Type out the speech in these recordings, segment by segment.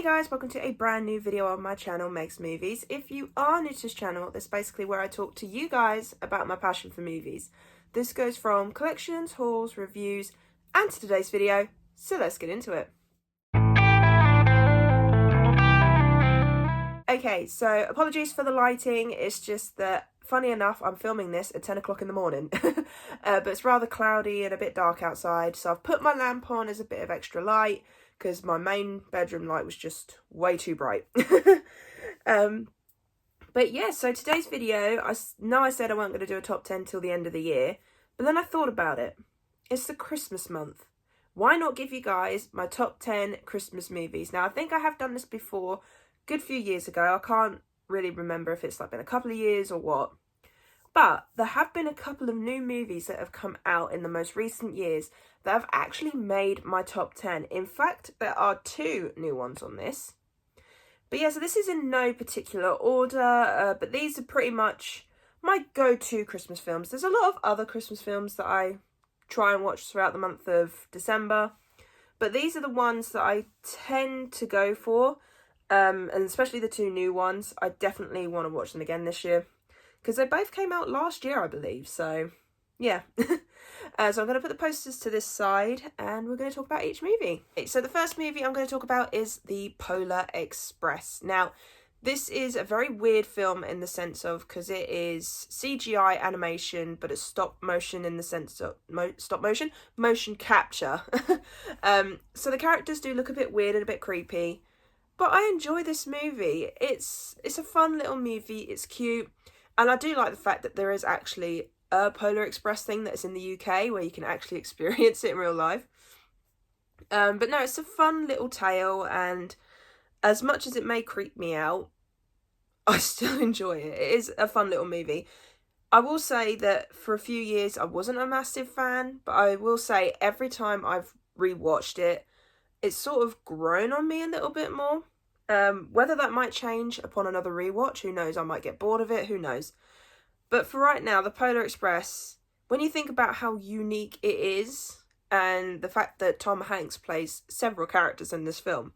Hey guys, welcome to a brand new video on my channel, Meg's Movies. If you are new to this channel, that's basically where I talk to you guys about my passion for movies. This goes from collections, hauls, reviews, and to today's video, so let's get into it. Okay, so apologies for the lighting, it's just that, funny enough, I'm filming this at 10 o'clock in the morning, but it's rather cloudy and a bit dark outside, so I've put my lamp on as a bit of extra light, because my main bedroom light was just way too bright. But yeah, so today's video, I know I said I wasn't going to do a top 10 till the end of the year, but then I thought about it. It's the Christmas month. Why not give you guys my top 10 Christmas movies? Now, I think I have done this before, a good few years ago. I can't really remember if it's like been a couple of years or what. But there have been a couple of new movies that have come out in the most recent years that have actually made my top 10. In fact, there are two new ones on this. But yeah, so this is in no particular order, but these are pretty much my go-to Christmas films. There's a lot of other Christmas films that I try and watch throughout the month of December, but these are the ones that I tend to go for, and especially the two new ones. I definitely want to watch them again this year, because they both came out last year, I believe, so yeah. So I'm going to put the posters to this side, and we're going to talk about each movie. So the first movie I'm going to talk about is The Polar Express. Now, this is a very weird film in the sense of, because it is CGI animation, but it's stop motion in the sense of, motion capture. So the characters do look a bit weird and a bit creepy, but I enjoy this movie. It's a fun little movie, it's cute. And I do like the fact that there is actually a Polar Express thing that's in the UK where you can actually experience it in real life. But no, it's a fun little tale, and as much as it may creep me out, I still enjoy it. It is a fun little movie. I will say that for a few years I wasn't a massive fan, but I will say every time I've rewatched it, it's sort of grown on me a little bit more. Whether that might change upon another rewatch, who knows? I might get bored of it, who knows? But for right now, The Polar Express, when you think about how unique it is, and the fact that Tom Hanks plays several characters in this film,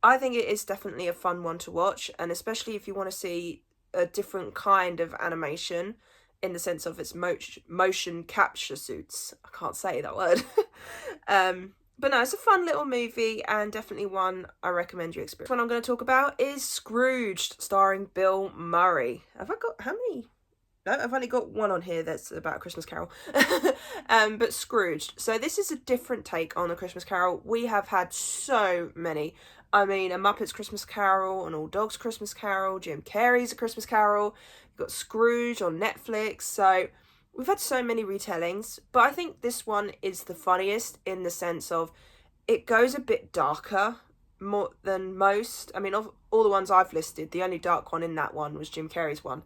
I think it is definitely a fun one to watch, and especially if you want to see a different kind of animation, in the sense of its motion capture suits. I can't say that word. But no, it's a fun little movie, and definitely one I recommend you experience. The one I'm going to talk about is Scrooge, starring Bill Murray. Have I got, how many? No, I've only got one on here that's about a Christmas Carol. But Scrooge. So this is a different take on a Christmas Carol. We have had so many. I mean, A Muppet's Christmas Carol, An All Dogs Christmas Carol, Jim Carrey's A Christmas Carol. You've got Scrooge on Netflix. So we've had so many retellings, but I think this one is the funniest in the sense of it goes a bit darker more than most. I mean, of all the ones I've listed, the only dark one in that one was Jim Carrey's one.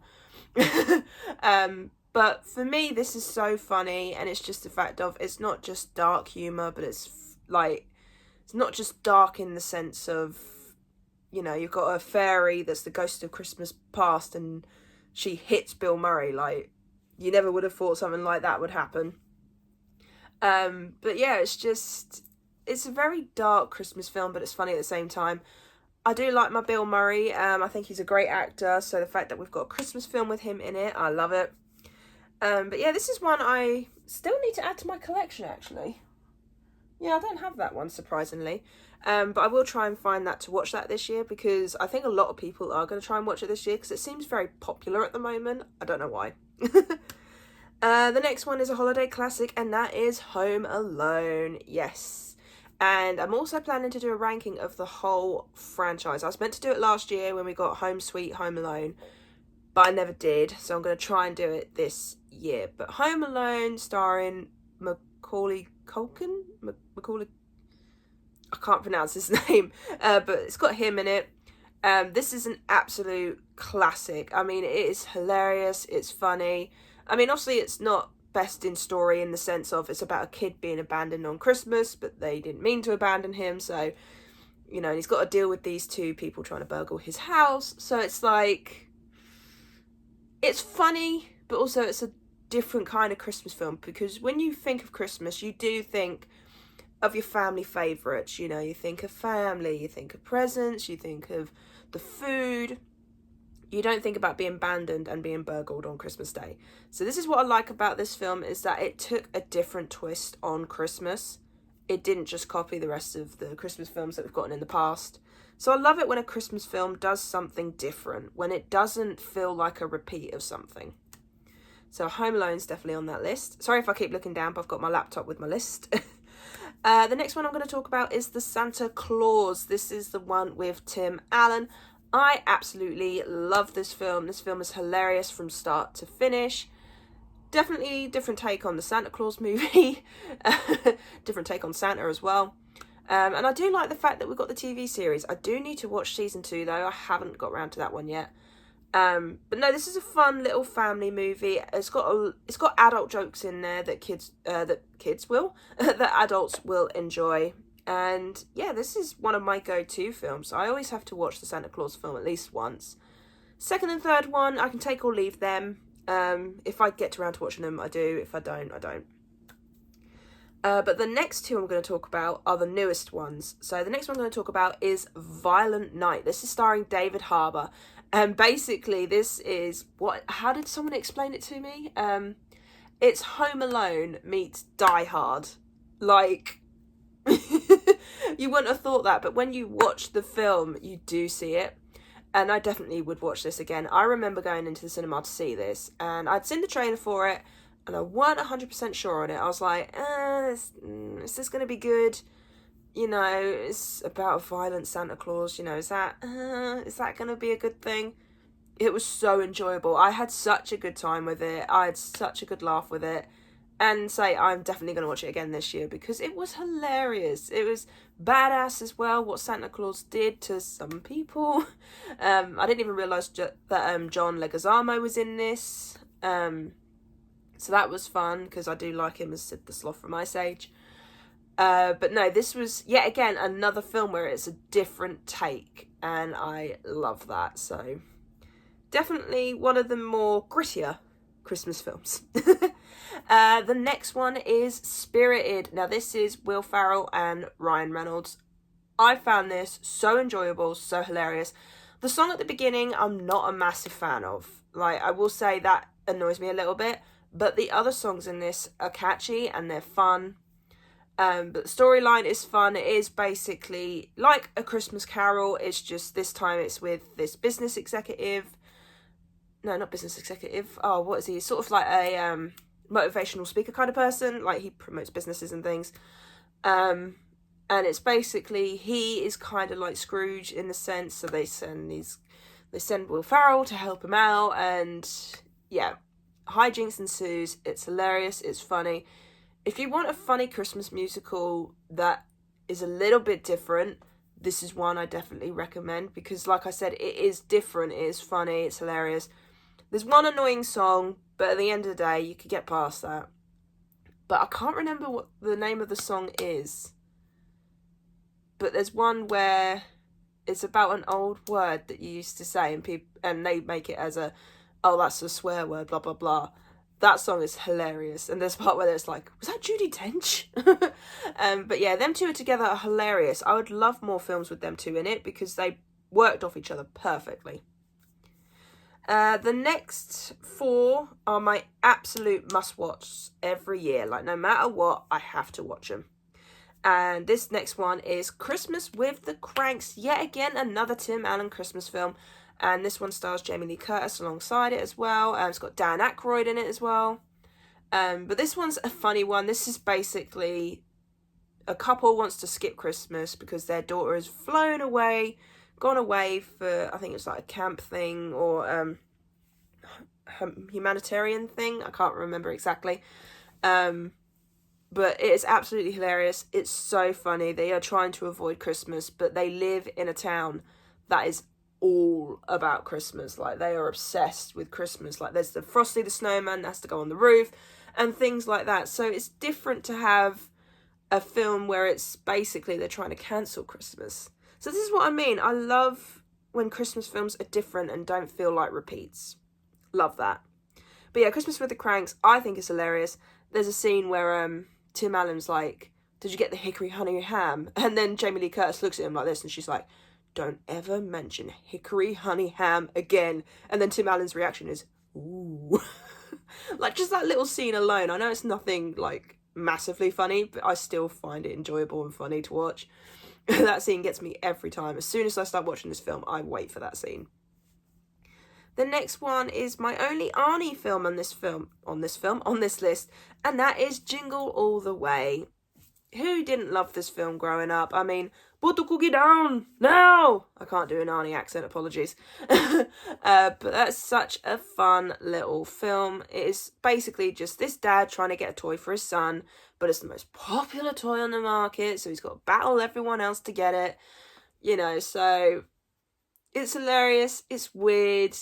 But for me, this is so funny, and it's just the fact of, it's not just dark humour, but it's like, it's not just dark in the sense of, you know, you've got a fairy that's the ghost of Christmas past, and she hits Bill Murray. Like, you never would have thought something like that would happen. But yeah, it's a very dark Christmas film, but it's funny at the same time. I do like my Bill Murray. I think he's a great actor, so the fact that we've got a Christmas film with him in it, I love it. But yeah, this is one I still need to add to my collection, actually. Yeah, I don't have that one, surprisingly. But I will try and find that to watch that this year, because I think a lot of people are going to try and watch it this year, because it seems very popular at the moment. I don't know why. The next one is a holiday classic, and that is Home Alone. Yes. And I'm also planning to do a ranking of the whole franchise. I was meant to do it last year when we got Home Sweet Home Alone, but I never did, so I'm going to try and do it this year. But Home Alone, starring Macaulay Culkin? Macaulay, I can't pronounce his name, but it's got him in it. This is an absolute classic. I mean, it is hilarious, it's funny. I mean, obviously it's not best in story in the sense of it's about a kid being abandoned on Christmas, but they didn't mean to abandon him, so, you know, he's got to deal with these two people trying to burgle his house. So it's like, it's funny, but also it's a different kind of Christmas film, because when you think of Christmas, you do think of your family favourites. You know, you think of family, you think of presents, you think of the food. You don't think about being abandoned and being burgled on Christmas Day. So this is what I like about this film, is that it took a different twist on Christmas. It didn't just copy the rest of the Christmas films that we've gotten in the past. So I love it when a Christmas film does something different, when it doesn't feel like a repeat of something. So Home Alone's definitely on that list. Sorry if I keep looking down, but I've got my laptop with my list. The next one I'm going to talk about is the Santa Claus. This is the one with Tim Allen. I absolutely love this film. This film is hilarious from start to finish. Definitely different take on the Santa Claus movie. Different take on Santa as well. And I do like the fact that we've got the TV series. I do need to watch season 2 though. I haven't got around to that one yet. But no, this is a fun little family movie. It's got adult jokes in there that that adults will enjoy. And yeah, this is one of my go-to films. I always have to watch the Santa Claus film at least once. Second and third one, I can take or leave them. If I get around to watching them, I do. If I don't, I don't. But the next two I'm going to talk about are the newest ones. So the next one I'm going to talk about is Violent Night. This is starring David Harbour. And basically this is how did someone explain it to me? It's Home Alone meets Die Hard. Like, you wouldn't have thought that, but when you watch the film, you do see it. And I definitely would watch this again. I remember going into the cinema to see this, and I'd seen the trailer for it, and I weren't 100% sure on it. I was like, is this going to be good? You know, it's about a violent Santa Claus, you know, is that going to be a good thing? It was so enjoyable. I had such a good time with it. I had such a good laugh with it. And I'm definitely going to watch it again this year because it was hilarious. It was badass as well, what Santa Claus did to some people. I didn't even realise that John Leguizamo was in this. So that was fun because I do like him as Sid the Sloth from Ice Age. But no, this was, yet again, another film where it's a different take. And I love that. So definitely one of the more grittier Christmas films. The next one is Spirited. Now this is Will Ferrell and Ryan Reynolds. I found this so enjoyable, so hilarious. The song at the beginning I'm not a massive fan of. Like, I will say that annoys me a little bit, but the other songs in this are catchy and they're fun. But the storyline is fun. It is basically like A Christmas Carol. It's just this time it's with this business executive. No, not business executive. Oh, what is he? Sort of like a motivational speaker kind of person. Like, he promotes businesses and things. And it's basically, he is kind of like Scrooge in the sense. So they send Will Ferrell to help him out, and yeah, hijinks ensues. It's hilarious. It's funny. If you want a funny Christmas musical that is a little bit different, this is one I definitely recommend because, like I said, it is different. It is funny. It's hilarious. There's one annoying song, but at the end of the day, you could get past that. But I can't remember what the name of the song is. But there's one where it's about an old word that you used to say, and they make it as that's a swear word, blah, blah, blah. That song is hilarious. And there's a part where it's like, was that Judi Dench? But yeah, them two are together are hilarious. I would love more films with them two in it because they worked off each other perfectly. The next 4 are my absolute must-watch every year. Like, no matter what, I have to watch them. And this next one is Christmas with the Cranks. Yet again, another Tim Allen Christmas film. And this one stars Jamie Lee Curtis alongside it as well. It's got Dan Aykroyd in it as well. But this one's a funny one. This is basically a couple wants to skip Christmas because their daughter has gone away for, I think it's like a camp thing or humanitarian thing. I can't remember exactly. But it is absolutely hilarious. It's so funny. They are trying to avoid Christmas, but they live in a town that is all about Christmas. Like, they are obsessed with Christmas. Like, there's the Frosty the Snowman that has to go on the roof and things like that. So it's different to have a film where it's basically they're trying to cancel Christmas. So this is what I mean. I love when Christmas films are different and don't feel like repeats. Love that. But yeah, Christmas with the Cranks, I think is hilarious. There's a scene where Tim Allen's like did you get the hickory honey ham? And then Jamie Lee Curtis looks at him like this and she's like, don't ever mention hickory honey ham again. And then Tim Allen's reaction is, ooh. Like, just that little scene alone. I know it's nothing, like, massively funny, but I still find it enjoyable and funny to watch. That scene gets me every time. As soon as I start watching this film, I wait for that scene. The next one is my only Arnie film on this list, and that is Jingle All the Way. Who didn't love this film growing up? I mean, put the cookie down now! I can't do an Arnie accent, apologies. But that's such a fun little film. It is basically just this dad trying to get a toy for his son, but it's the most popular toy on the market, so he's got to battle everyone else to get it. You know, so it's hilarious, it's weird,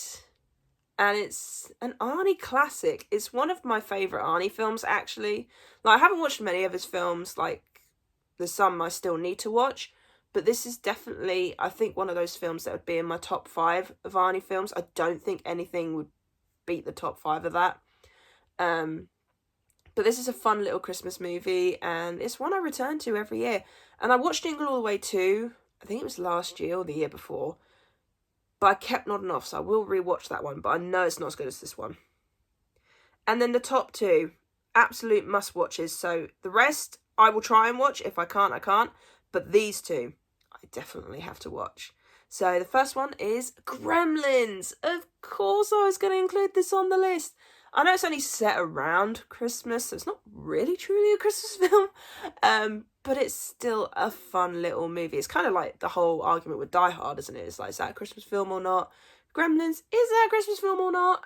and it's an Arnie classic. It's one of my favourite Arnie films, actually. Like, I haven't watched many of his films, like, there's some I still need to watch, but this is definitely, I think, one of those films that would be in my top 5 of Arnie films. I don't think anything would beat the top 5 of that. But this is a fun little Christmas movie, and it's one I return to every year. And I watched Jingle All the Way too, I think it was last year or the year before, but I kept nodding off, so I will rewatch that one, but I know it's not as good as this one. And then the top 2, absolute must-watches. So the rest, I will try and watch. If I can't, I can't. But these 2, I definitely have to watch. So the first one is Gremlins. Of course I was going to include this on the list. I know it's only set around Christmas, so it's not really truly a Christmas film. But it's still a fun little movie. It's kind of like the whole argument with Die Hard, isn't it? It's like, is that a Christmas film or not? Gremlins, is that a Christmas film or not?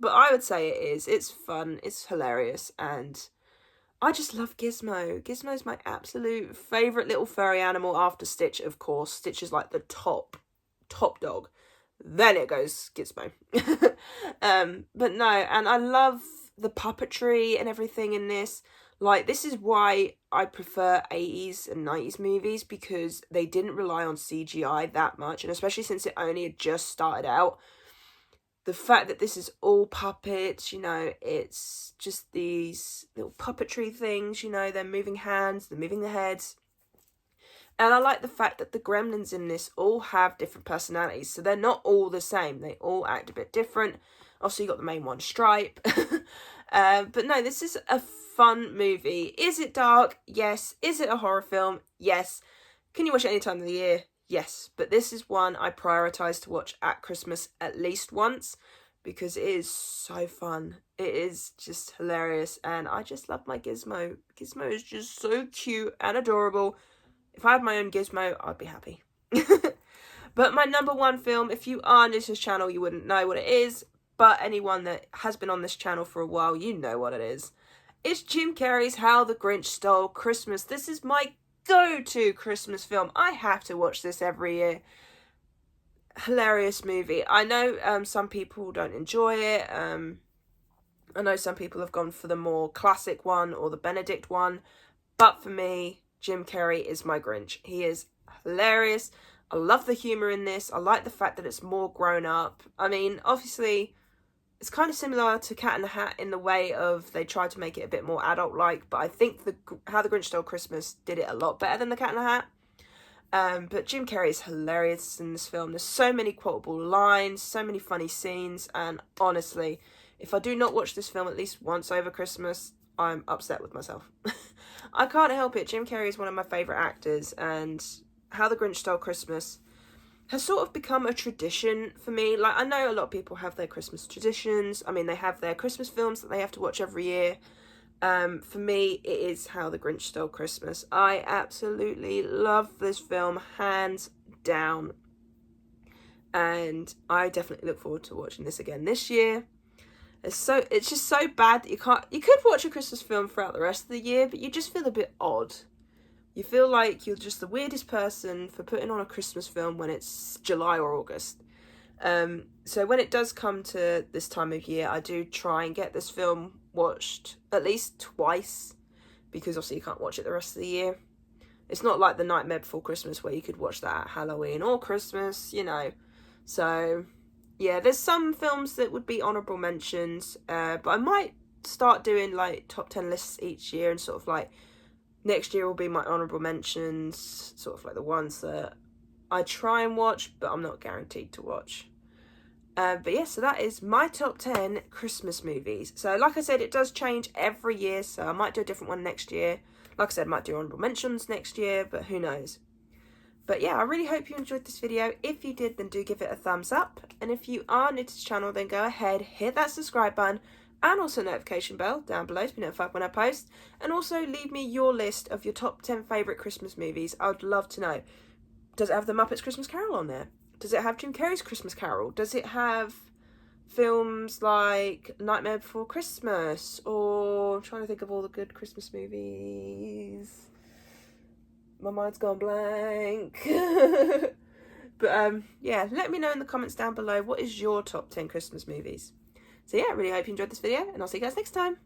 But I would say it is. It's fun, it's hilarious, and I just love Gizmo. Gizmo's my absolute favourite little furry animal after Stitch, of course. Stitch is like the top dog. Then it goes Gizmo. But no, and I love the puppetry and everything in this. Like, this is why I prefer 80s and 90s movies, because they didn't rely on CGI that much, and especially since it only had just started out. The fact that this is all puppets, you know, it's just these little puppetry things, you know, they're moving hands, they're moving their heads. And I like the fact that the gremlins in this all have different personalities, so they're not all the same. They all act a bit different. Also, you got the main one, Stripe. But no, this is a fun movie. Is it dark? Yes. Is it a horror film? Yes. Can you watch it any time of the year? Yes. But this is one I prioritise to watch at Christmas at least once, because it is so fun. It is just hilarious, and I just love my Gizmo. Gizmo is just so cute and adorable. If I had my own Gizmo, I'd be happy. But my number 1 film, if you are new to this channel, you wouldn't know what it is, but anyone that has been on this channel for a while, you know what it is. It's Jim Carrey's How the Grinch Stole Christmas. This is my go-to Christmas film. I have to watch this every year. Hilarious movie. I know some people don't enjoy it. I know some people have gone for the more classic one or the Benedict one, but for me, Jim Carrey is my Grinch. He is hilarious. I love the humour in this. I like the fact that it's more grown up. I mean, obviously, it's kind of similar to Cat in the Hat in the way of they tried to make it a bit more adult-like, but I think How the Grinch Stole Christmas did it a lot better than the Cat in the Hat. But Jim Carrey is hilarious in this film. There's so many quotable lines, so many funny scenes, and honestly, if I do not watch this film at least once over Christmas, I'm upset with myself. I can't help it. Jim Carrey is one of my favourite actors, and How the Grinch Stole Christmas has sort of become a tradition for me. Like, I know a lot of people have their Christmas traditions. I mean, they have their Christmas films that they have to watch every year. For me, it is How the Grinch Stole Christmas. I absolutely love this film, hands down. And I definitely look forward to watching this again this year. It's just so bad that you could watch a Christmas film throughout the rest of the year, but you just feel a bit odd. You feel like you're just the weirdest person for putting on a Christmas film when it's July or August. So when it does come to this time of year, I do try and get this film watched at least twice, because obviously you can't watch it the rest of the year. It's not like The Nightmare Before Christmas where you could watch that at Halloween or Christmas, you know. So yeah, there's some films that would be honourable mentions, but I might start doing like top 10 lists each year and sort of like Next year will be my honourable mentions, sort of like the ones that I try and watch, but I'm not guaranteed to watch. But yeah, so that is my top 10 Christmas movies. So like I said, it does change every year, so I might do a different one next year. Like I said, I might do honourable mentions next year, but who knows. But yeah, I really hope you enjoyed this video. If you did, then do give it a thumbs up. And if you are new to this channel, then go ahead, hit that subscribe button and also notification bell down below to be notified when I post. And also leave me your list of your top 10 favourite Christmas movies. I would love to know. Does it have The Muppets Christmas Carol on there? Does it have Jim Carrey's Christmas Carol? Does it have films like Nightmare Before Christmas? Or I'm trying to think of all the good Christmas movies. My mind's gone blank. But yeah, let me know in the comments down below, what is your top 10 Christmas movies? So yeah, I really hope you enjoyed this video, and I'll see you guys next time.